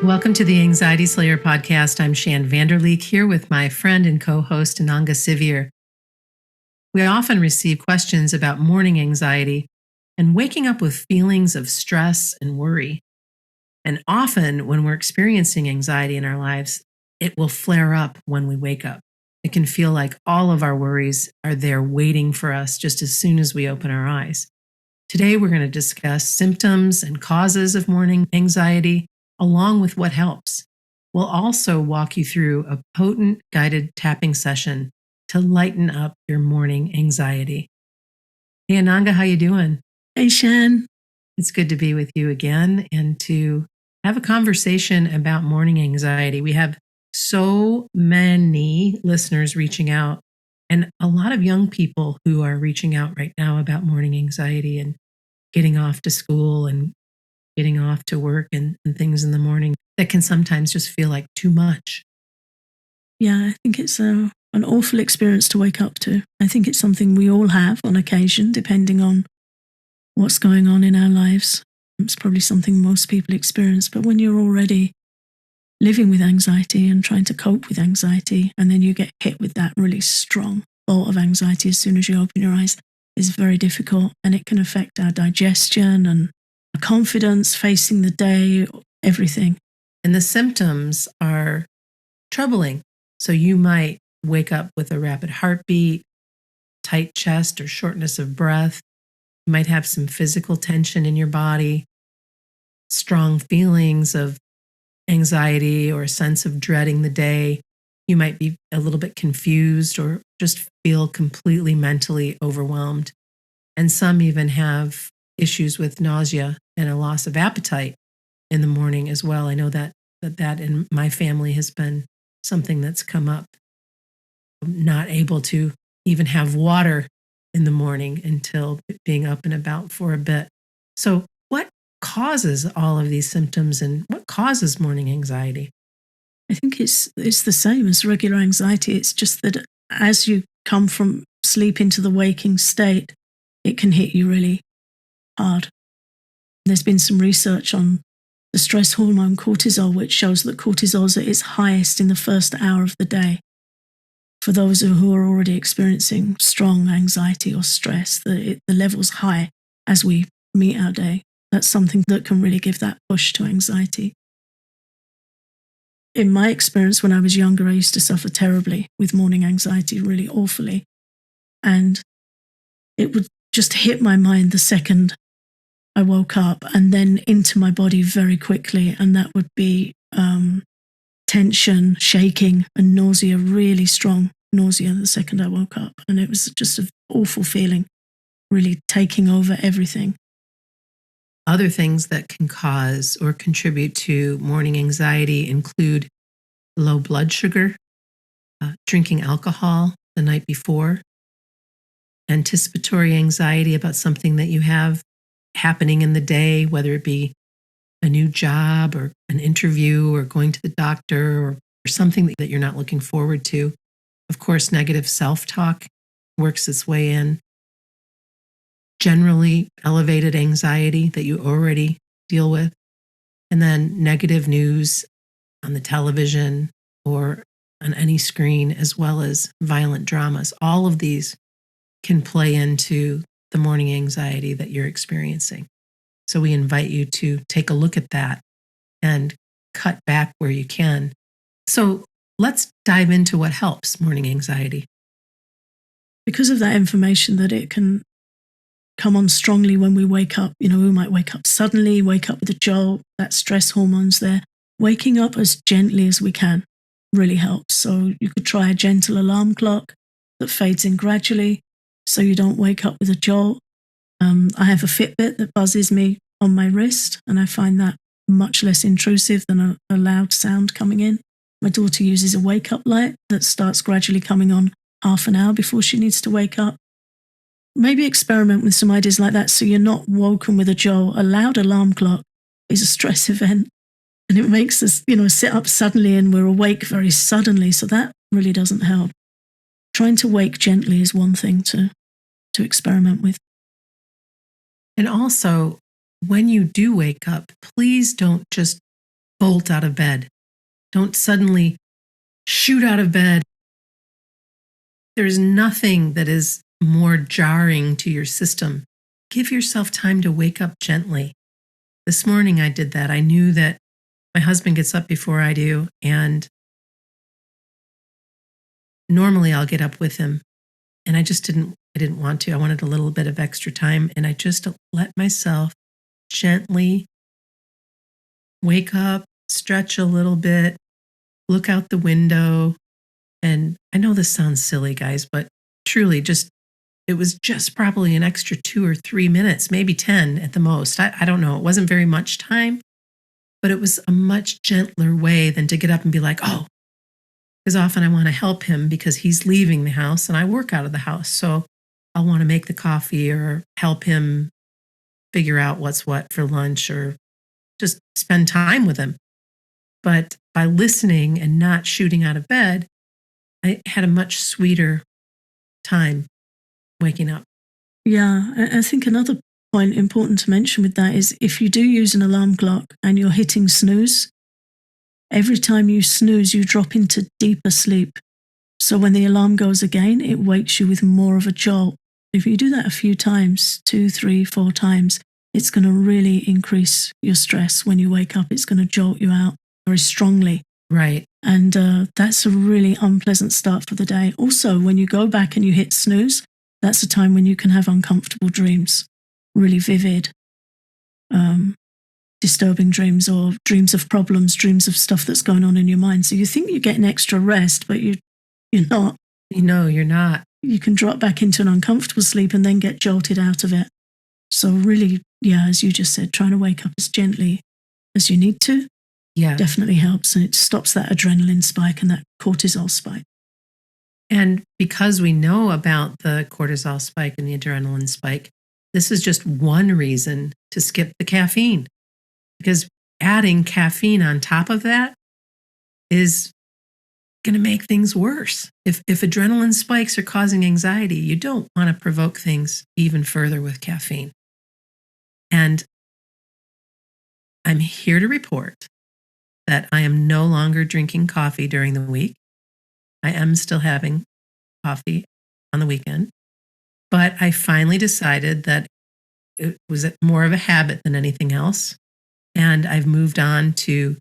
Welcome to the Anxiety Slayer podcast. I'm Shan Vanderleek here with my friend and co-host Ananga Sivir. We often receive questions about morning anxiety and waking up with feelings of stress and worry. And often when we're experiencing anxiety in our lives, it will flare up when we wake up. It can feel like all of our worries are there waiting for us just as soon as we open our eyes. Today, we're going to discuss symptoms and causes of morning anxiety, along with what helps. We'll also walk you through a potent guided tapping session to lighten up your morning anxiety. Hey, Ananga, how you doing? Hey, Shan. It's good to be with you again and to have a conversation about morning anxiety. We have so many listeners reaching out and a lot of young people who are reaching out right now about morning anxiety and getting off to school and getting off to work and things in the morning that can sometimes just feel like too much. Yeah, I think it's an awful experience to wake up to. I think it's something we all have on occasion, depending on what's going on in our lives. It's probably something most people experience. But when you're already living with anxiety and trying to cope with anxiety, and then you get hit with that really strong bolt of anxiety as soon as you open your eyes, it's very difficult, and it can affect our digestion and confidence, facing the day, everything. And the symptoms are troubling. So you might wake up with a rapid heartbeat, tight chest or shortness of breath. You might have some physical tension in your body, strong feelings of anxiety or a sense of dreading the day. You might be a little bit confused or just feel completely mentally overwhelmed. And some even have issues with nausea and a loss of appetite in the morning as well. I know that in my family has been something that's come up. I'm not able to even have water in the morning until being up and about for a bit. So what causes all of these symptoms and what causes morning anxiety? I think it's the same as regular anxiety. It's just that as you come from sleep into the waking state, it can hit you really hard. There's been some research on the stress hormone cortisol, which shows that cortisol is at its highest in the first hour of the day. For those who are already experiencing strong anxiety or stress, the level's high as we meet our day. That's something that can really give that push to anxiety. In my experience, when I was younger, I used to suffer terribly with morning anxiety, really awfully. And it would just hit my mind the second I woke up and then into my body very quickly. And that would be tension, shaking, and nausea, really strong nausea the second I woke up. And it was just an awful feeling, really taking over everything. Other things that can cause or contribute to morning anxiety include low blood sugar, drinking alcohol the night before, anticipatory anxiety about something that you have happening in the day, whether it be a new job or an interview or going to the doctor or something that you're not looking forward to. Of course, negative self-talk works its way in. Generally elevated anxiety that you already deal with. And then negative news on the television or on any screen, as well as violent dramas. All of these can play into the morning anxiety that you're experiencing. So we invite you to take a look at that and cut back where you can. So let's dive into what helps morning anxiety. Because of that information that it can come on strongly when we wake up, we might wake up suddenly, wake up with a jolt, that stress hormone's there. Waking up as gently as we can really helps. So you could try a gentle alarm clock that fades in gradually so you don't wake up with a jolt. I have a Fitbit that buzzes me on my wrist, and I find that much less intrusive than a loud sound coming in. My daughter uses a wake-up light that starts gradually coming on half an hour before she needs to wake up. Maybe experiment with some ideas like that so you're not woken with a jolt. A loud alarm clock is a stress event, and it makes us, sit up suddenly and we're awake very suddenly, so that really doesn't help. Trying to wake gently is one thing to experiment with. And also, when you do wake up, please don't just bolt out of bed. Don't suddenly shoot out of bed. There's nothing that is more jarring to your system. Give yourself time to wake up gently. This morning I did that. I knew that my husband gets up before I do, and normally I'll get up with him. And I didn't want to. I wanted a little bit of extra time, and I just let myself gently wake up, stretch a little bit, look out the window. And I know this sounds silly, guys, but truly it was just probably an extra 2 or 3 minutes, maybe 10 at the most. I don't know. It wasn't very much time, but it was a much gentler way than to get up and be like, oh, because often I want to help him because he's leaving the house and I work out of the house. So I'll want to make the coffee or help him figure out what's what for lunch or just spend time with him. But by listening and not shooting out of bed, I had a much sweeter time waking up. Yeah, I think another point important to mention with that is if you do use an alarm clock and you're hitting snooze, every time you snooze, you drop into deeper sleep. So when the alarm goes again, it wakes you with more of a jolt. If you do that a few times, 2, 3, 4 times, it's going to really increase your stress when you wake up. It's going to jolt you out very strongly. Right. And that's a really unpleasant start for the day. Also, when you go back and you hit snooze, that's a time when you can have uncomfortable dreams, really vivid, disturbing dreams or dreams of problems, dreams of stuff that's going on in your mind. So you think you're getting extra rest, but you're not. No, you're not. You can drop back into an uncomfortable sleep and then get jolted out of it. So really, yeah, as you just said, trying to wake up as gently as you need to definitely helps, and it stops that adrenaline spike and that cortisol spike. And because we know about the cortisol spike and the adrenaline spike, this is just one reason to skip the caffeine. Because adding caffeine on top of that is going to make things worse. If adrenaline spikes are causing anxiety, you don't want to provoke things even further with caffeine. And I'm here to report that I am no longer drinking coffee during the week. I am still having coffee on the weekend, but I finally decided that it was more of a habit than anything else. And I've moved on to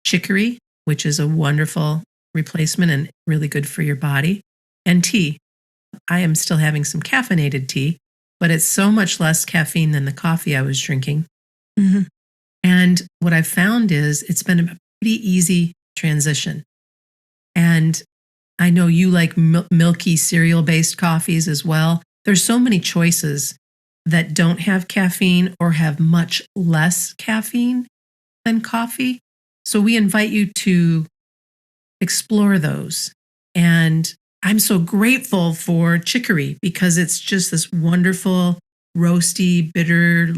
chicory, which is a wonderful replacement and really good for your body, and tea. I am still having some caffeinated tea, but it's so much less caffeine than the coffee I was drinking. Mm-hmm. And what I've found is it's been a pretty easy transition. And I know you like milky cereal-based coffees as well. There's so many choices that don't have caffeine or have much less caffeine than coffee. So we invite you to explore those. And I'm so grateful for chicory because it's just this wonderful, roasty, bitter.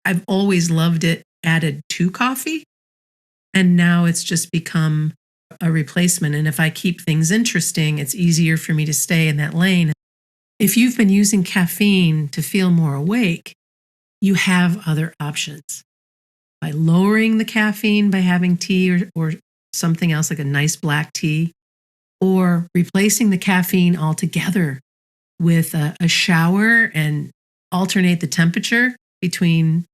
I've always loved it added to coffee. And now it's just become a replacement. And if I keep things interesting, it's easier for me to stay in that lane. If you've been using caffeine to feel more awake, you have other options. By lowering the caffeine by having tea or something else like a nice black tea, or replacing the caffeine altogether with a shower and alternate the temperature between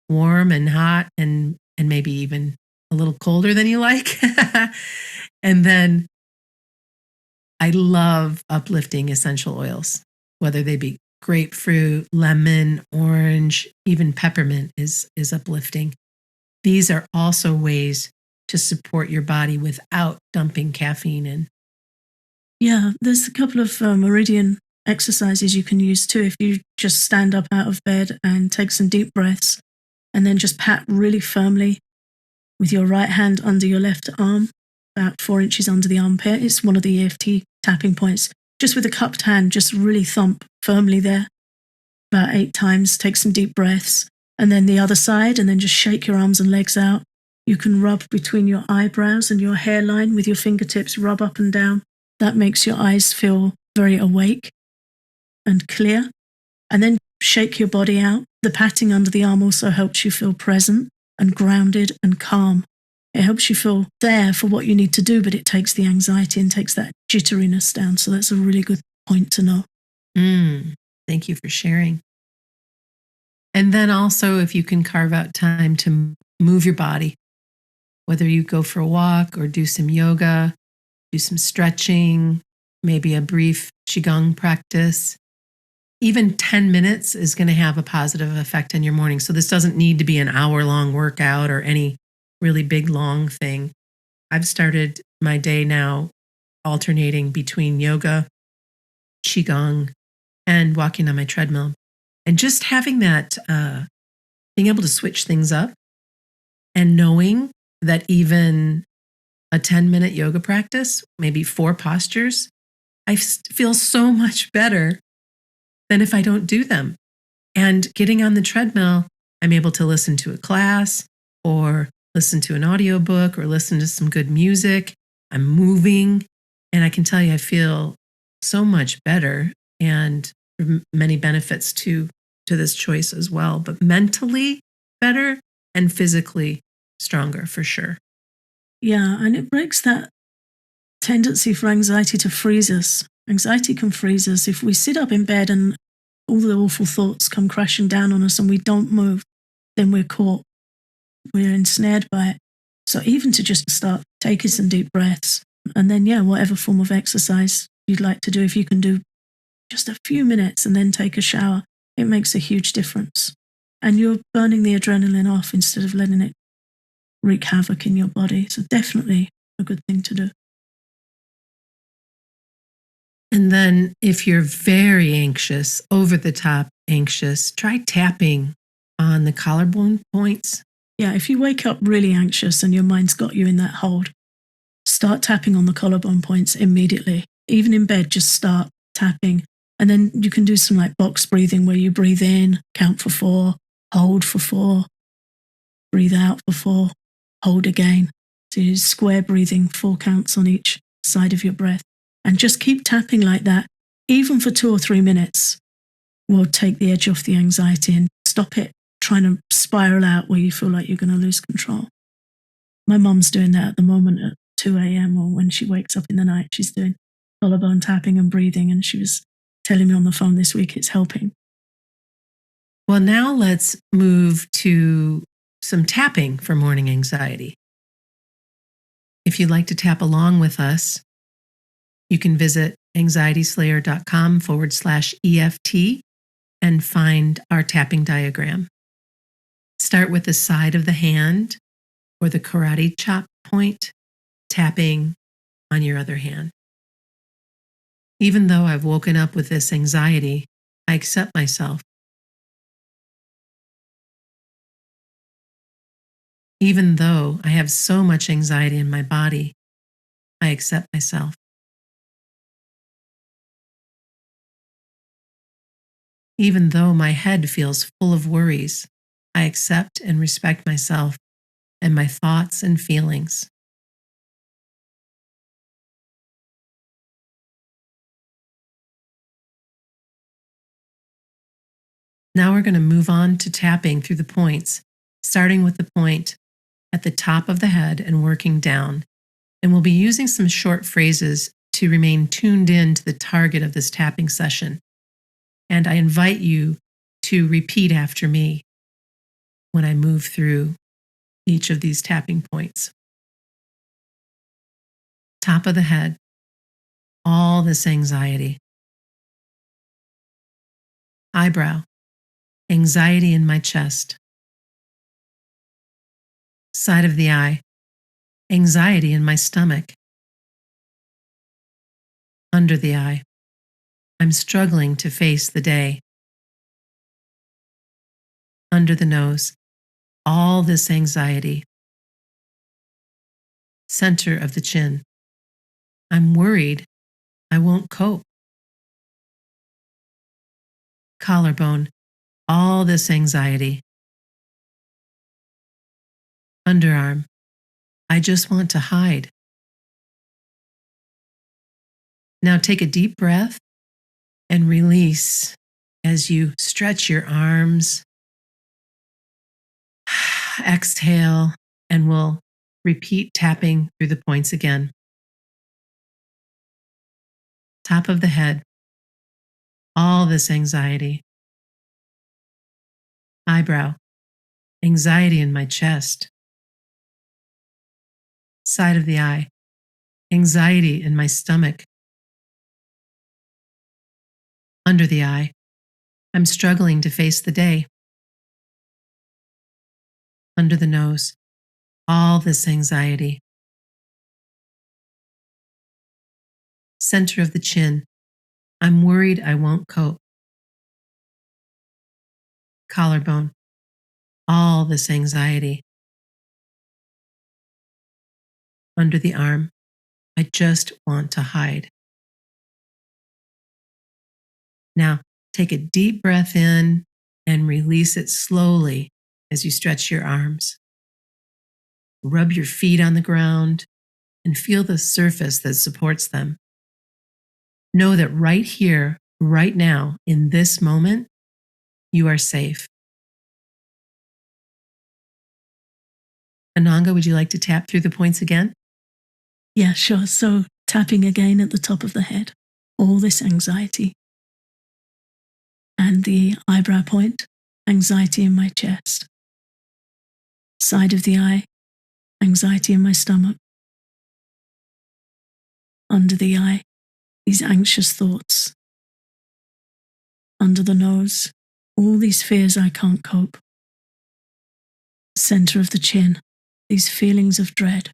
warm and hot and maybe even a little colder than you like. And then I love uplifting essential oils, whether they be grapefruit, lemon, orange, even peppermint is uplifting. These are also ways to support your body without dumping caffeine in. Yeah, there's a couple of meridian exercises you can use too. If you just stand up out of bed and take some deep breaths and then just pat really firmly with your right hand under your left arm, about 4 inches under the armpit. It's one of the EFT tapping points. Just with a cupped hand, just really thump firmly there. About 8 times, take some deep breaths. And then the other side, and then just shake your arms and legs out. You can rub between your eyebrows and your hairline with your fingertips, rub up and down. That makes your eyes feel very awake and clear. And then shake your body out. The patting under the arm also helps you feel present and grounded and calm. It helps you feel there for what you need to do, but it takes the anxiety and takes that jitteriness down. So that's a really good point to know. Thank you for sharing. And then also, if you can carve out time to move your body, whether you go for a walk or do some yoga, do some stretching, maybe a brief Qigong practice, even 10 minutes is going to have a positive effect on your morning. So this doesn't need to be an hour-long workout or any really big, long thing. I've started my day now alternating between yoga, Qigong, and walking on my treadmill. And just having that, being able to switch things up and knowing that even a 10-minute yoga practice, maybe 4 postures, I feel so much better than if I don't do them. And getting on the treadmill, I'm able to listen to a class or listen to an audiobook or listen to some good music. I'm moving, and I can tell you I feel so much better, and many benefits to this choice as well, but mentally better and physically stronger for sure. Yeah, and it breaks that tendency for anxiety to freeze us. Anxiety can freeze us. If we sit up in bed and all the awful thoughts come crashing down on us and we don't move, then we're caught. We're ensnared by it. So even to just start taking some deep breaths, and then, whatever form of exercise you'd like to do, if you can do just a few minutes and then take a shower, it makes a huge difference. And you're burning the adrenaline off instead of letting it wreak havoc in your body. So definitely a good thing to do. And then if you're very anxious, over the top anxious, try tapping on the collarbone points. Yeah, if you wake up really anxious and your mind's got you in that hold, start tapping on the collarbone points immediately. Even in bed, just start tapping. And then you can do some like box breathing where you breathe in, count for 4, hold for 4, breathe out for 4, hold again. So you square breathing, 4 counts on each side of your breath. And just keep tapping like that, even for 2 or 3 minutes, will take the edge off the anxiety and stop it trying to spiral out where you feel like you're going to lose control. My mum's doing that at the moment at 2 a.m. or when she wakes up in the night, she's doing collarbone tapping and breathing, and she was telling me on the phone this week it's helping. Well, now let's move to some tapping for morning anxiety. If you'd like to tap along with us, you can visit anxietyslayer.com/EFT and find our tapping diagram. Start with the side of the hand or the karate chop point, tapping on your other hand. Even though I've woken up with this anxiety, I accept myself. Even though I have so much anxiety in my body, I accept myself. Even though my head feels full of worries, I accept and respect myself and my thoughts and feelings. Now we're going to move on to tapping through the points, starting with the point at the top of the head and working down. And we'll be using some short phrases to remain tuned in to the target of this tapping session. And I invite you to repeat after me when I move through each of these tapping points. Top of the head, all this anxiety. Eyebrow, anxiety in my chest. Side of the eye, anxiety in my stomach. Under the eye, I'm struggling to face the day. Under the nose, all this anxiety. Center of the chin, I'm worried I won't cope. Collarbone, all this anxiety. Underarm, I just want to hide. Now take a deep breath and release as you stretch your arms. Exhale, and we'll Repeat tapping through the points again. Top of the head, all this anxiety. Eyebrow, anxiety in my chest. Side of the eye, anxiety in my stomach. Under the eye, I'm struggling to face the day. Under the nose, all this anxiety. Center of the chin, I'm worried I won't cope. Collarbone, all this anxiety. Under the arm, I just want to hide. Now, take a deep breath in and release it slowly as you stretch your arms. Rub your feet on the ground and feel the surface that supports them. Know that right here, right now, in this moment, you are safe. Ananga, would you like to tap through the points again? Yeah, sure. So tapping again at the top of the head, all this anxiety. And the eyebrow point, anxiety in my chest. Side of the eye, anxiety in my stomach. Under the eye, these anxious thoughts. Under the nose, all these fears I can't cope. Center of the chin, these feelings of dread.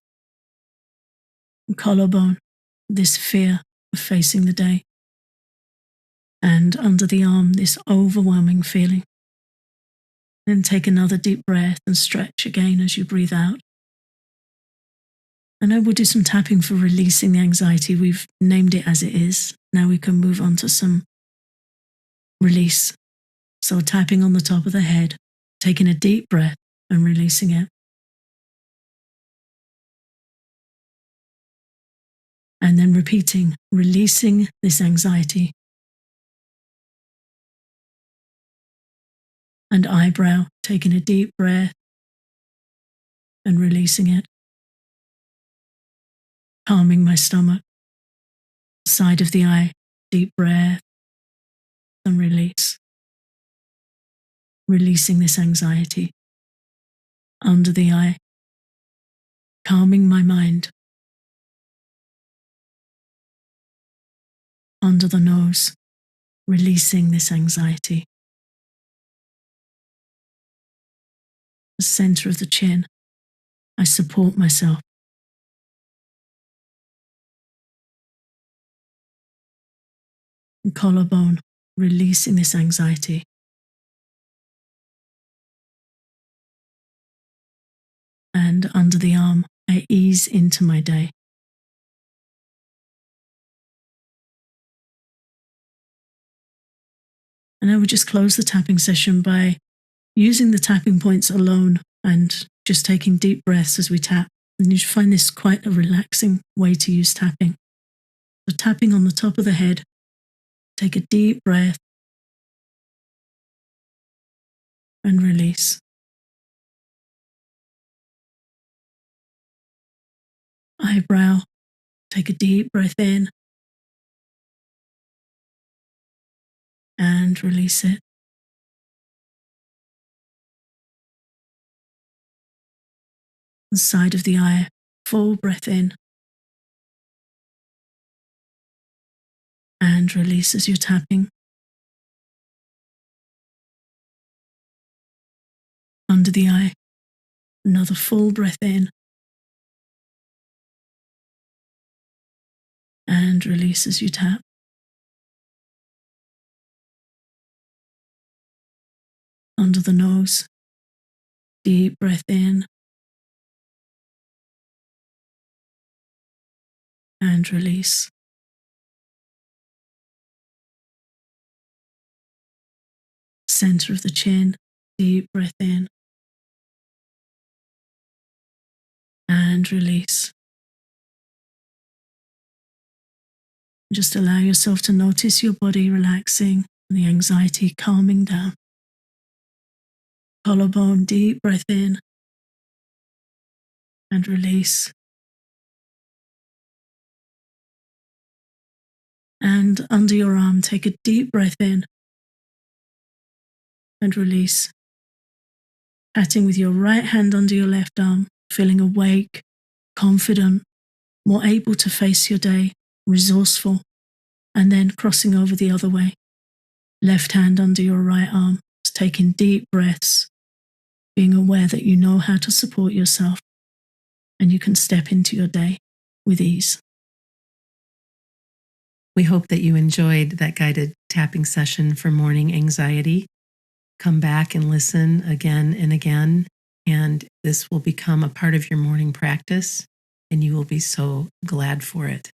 Collarbone, this fear of facing the day. And under the arm, this overwhelming feeling. Then take another deep breath and stretch again as you breathe out. And now we'll do some tapping for releasing the anxiety. We've named it as it is. Now we can move on to some release. So tapping on the top of the head, taking a deep breath and releasing it. And then repeating, releasing this anxiety. And eyebrow, taking a deep breath and releasing it. Calming my stomach. Side of the eye, deep breath and release. Releasing this anxiety. Under the eye, calming my mind. Under the nose, releasing this anxiety. The center of the chin, I support myself. And collarbone, releasing this anxiety. And under the arm, I ease into my day. And I would just close the tapping session by using the tapping points alone and just taking deep breaths as we tap. And you find this quite a relaxing way to use tapping. So tapping on the top of the head, take a deep breath and release. Eyebrow, take a deep breath in and release it. The side of the eye, full breath in and release as you're tapping. Under the eye, another full breath in and release as you tap. Under the nose, deep breath in and release. Center of the chin, deep breath in and release. Just allow yourself to notice your body relaxing and the anxiety calming down. Collarbone, deep breath in and release. And under your arm, take a deep breath in and release. Patting with your right hand under your left arm, feeling awake, confident, more able to face your day, resourceful, and then crossing over the other way. Left hand under your right arm, taking deep breaths, being aware that you know how to support yourself and you can step into your day with ease. We hope that you enjoyed that guided tapping session for morning anxiety. Come back and listen again and again, and this will become a part of your morning practice, and you will be so glad for it.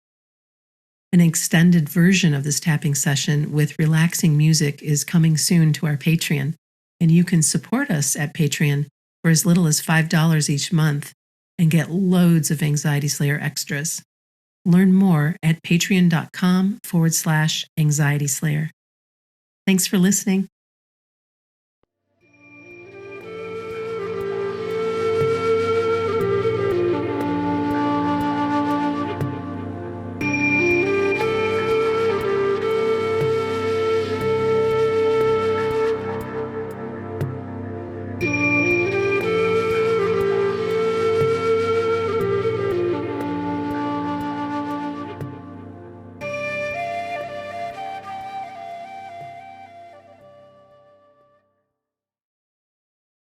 An extended version of this tapping session with relaxing music is coming soon to our Patreon, and you can support us at Patreon for as little as $5 each month and get loads of Anxiety Slayer extras. Learn more at patreon.com/Anxiety Slayer. Thanks for listening.